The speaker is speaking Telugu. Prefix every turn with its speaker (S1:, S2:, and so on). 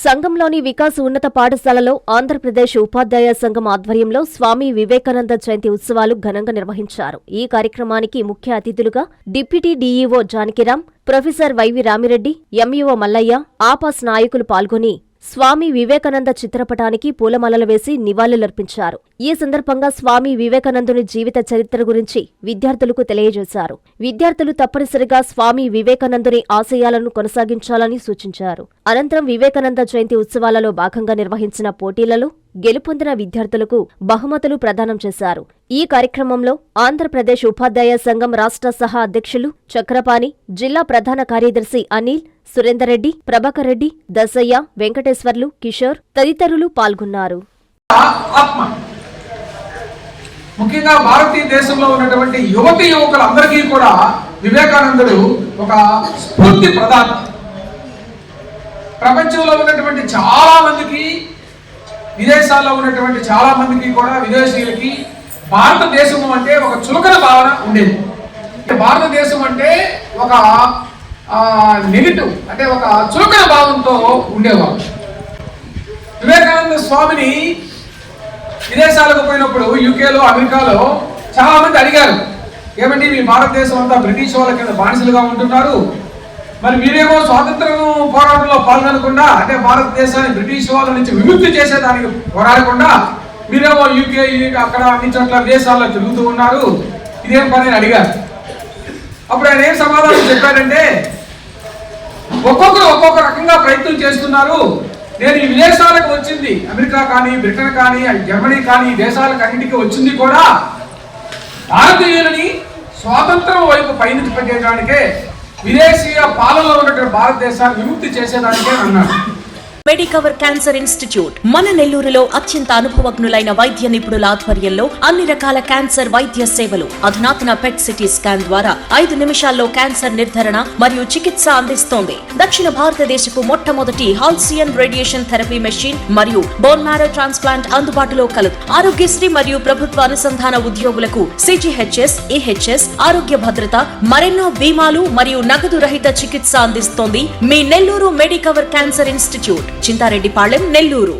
S1: సంఘంలోని వికాస్ ఉన్నత పాఠశాలలో ఆంధ్రప్రదేశ్ ఉపాధ్యాయ సంఘం ఆధ్వర్యంలో స్వామి వివేకానంద జయంతి ఉత్సవాలు ఘనంగా నిర్వహించారు. ఈ కార్యక్రమానికి ముఖ్య అతిథులుగా deputy DEO Janakiram, professor YV Ramireddy, MEO Mallaiah, ఆపాస్ నాయకులు పాల్గొని స్వామి వివేకానంద చిత్రపటానికి పూలమాలలు వేసి నివాళులర్పించారు. ఈ సందర్భంగా స్వామి వివేకానందుని జీవిత చరిత్ర గురించి విద్యార్థులకు తెలియజేశారు. విద్యార్థులు తప్పనిసరిగా స్వామి వివేకానందుని ఆశయాలను కొనసాగించాలని సూచించారు. అనంతరం వివేకానంద జయంతి ఉత్సవాలలో భాగంగా నిర్వహించిన పోటీలలో గెలుపొందిన విద్యార్థులకు బహుమతులు ప్రదానం చేశారు. ఈ కార్యక్రమంలో ఆంధ్రప్రదేశ్ ఉపాధ్యాయ సంఘం రాష్ట్ర సహా అధ్యక్షులు చక్రపాణి, జిల్లా ప్రధాన కార్యదర్శి అనిల్, సురేందర్ రెడ్డి, ప్రభాకర్ రెడ్డి, దసయ్య, వెంకటేశ్వర్లు, కిషోర్ తదితరులు పాల్గొన్నారు.
S2: ముఖ్యంగా భారతదేశంలో ఉన్నటువంటి యువతి యువకులందరికీ కూడా వివేకానందుడు ఒక స్ఫూర్తి ప్రదాత. ప్రపంచంలో ఉన్నటువంటి చాలా మందికి, విదేశాల్లో ఉన్నటువంటి చాలా మందికి కూడా, విదేశీయులకి భారతదేశం అంటే ఒక చులకన భావన ఉండేది. భారతదేశం అంటే ఒక నెగిటివ్, అంటే ఒక చులకన భావంతో ఉండేవారు. వివేకానంద స్వామిని విదేశాలకు పోయినప్పుడు యూకేలో, అమెరికాలో చాలా మంది అడిగారు, ఏమండి మీ భారతదేశం అంతా బ్రిటిష్ వాళ్ళ కింద బానిసలుగా ఉంటున్నారు, మరి మీరేమో స్వాతంత్రం పోరాటంలో పాల్గొనకుండా, అంటే భారతదేశాన్ని బ్రిటిష్ వాళ్ళ నుంచి విముక్తి చేసేదానికి పోరాడకుండా మీరేమో యూకే అక్కడ అన్ని చోట్ల విదేశాల్లో తిరుగుతూ ఉన్నారు, ఇదేం పని అని అడిగారు. అప్పుడు ఆయన ఏం సమాధానం చెప్పారంటే, ఒక్కొక్కరు ఒక్కొక్క రకంగా ప్రయత్నం చేస్తున్నారు. నేను ఈ విదేశాలకు వచ్చింది, అమెరికా కానీ, బ్రిటన్ కానీ, జర్మనీ కానీ, ఈ దేశాలకు అన్నిటికీ వచ్చింది కూడా భారతీయులని స్వాతంత్రం వైపు పయనించడానికే, విదేశీయ పాలనలో ఉన్నటువంటి భారతదేశాన్ని విముక్తి చేసేదానికే అన్నారు.
S3: మెడికవర్ క్యాన్సర్ ఇన్స్టిట్యూట్ మన నెల్లూరులో అత్యంత అనుభవజ్ఞులైన వైద్య నిపుణుల ఆధ్వర్యంలో అన్ని రకాల క్యాన్సర్ వైద్య సేవలు, అధునాతన పెట్ సిటీ స్కాన్ ద్వారా 5 నిమిషాల్లో క్యాన్సర్ నిర్ధారణ మరియు చికిత్స అందిస్తోంది. దక్షిణ భారతదేశపు మొట్టమొదటి హాల్సియన్ రేడియేషన్ థెరపీ మెషిన్ మరియు బోన్ మ్యారో ట్రాన్స్ప్లాంట్ అందుబాటులో కలదు. ఆరోగ్యశ్రీ మరియు ప్రభుత్వ అనుసంధాన ఉద్యోగులకు సిజిహెచ్ఎస్, ఈహెచ్ఎస్, ఆరోగ్య భద్రత, మరెన్నో బీమాలు మరియు నగదు రహిత చికిత్స అందిస్తోంది మీ Nellore Medicover cancer institute, Chintareddypalem, Nellore.